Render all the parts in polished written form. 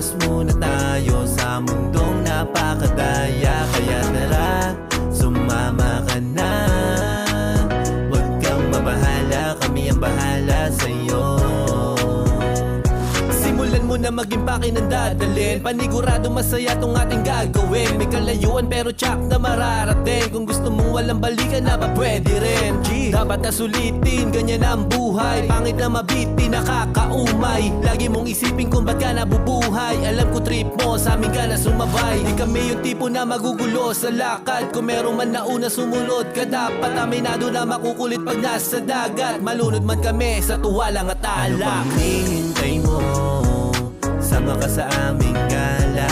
takas muna tayo sa mundong napakadaya. Kaya tara, sumama ka na. Huwag kang mabahala, kami ang bahala sa'yo. Simulan mo na maging pakinandadalin. Panigurado masaya tong ating gagawin. May kalayuan pero tsak na mararating. Kung gusto mong walang balikan na ba pwede rin. Dapat na sulitin, ganyan ang buhay. Pangit na mabiti, nakakaumay. Lagi mong isipin kung ba't ka nabubuhay. Alam ko trip mo, sa amin ka na sumabay. Di kami yung tipo na magugulo sa lakad. Kung meron man nauna sumunod ka, dapat aminado na makukulit pag nasa dagat. Malunod man kami sa tuwalang at alak. Ano pang hinihintay mo? Sama ka sa aming gala.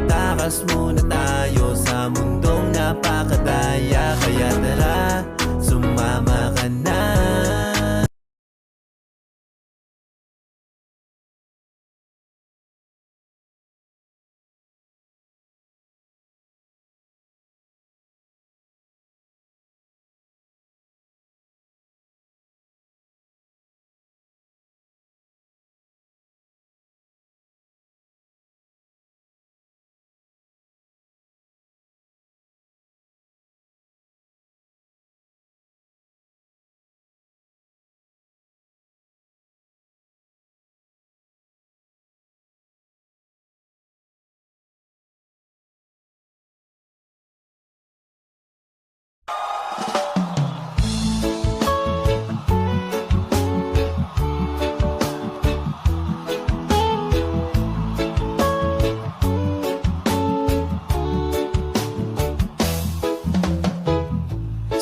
Takas muna tayo sa mundong napakadaya. Kaya tara, sumama ka na.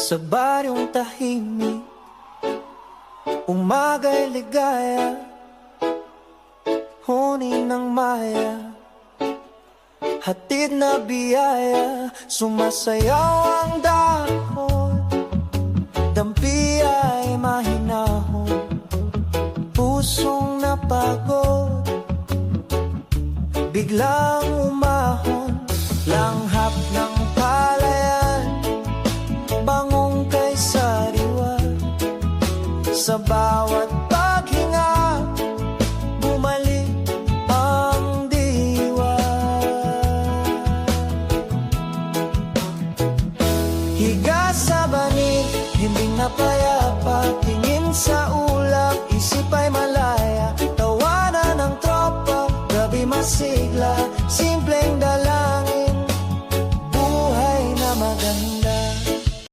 Sa baryong tahimik, umaga'y ligaya, huni ng maya, hatid na biyaya. Sumasayaw ang dahon, dampi ay mahinahon, pusong napagod, biglang umahon. Langhap ng palayan, bangong kay sariwa. Sa bawat paghinga, bumalik ang diwa. Higa sa banig, hindi na payapa. Tingin sa ulap, isip ay malaya. Tawanan ng tropa, gabi masigla.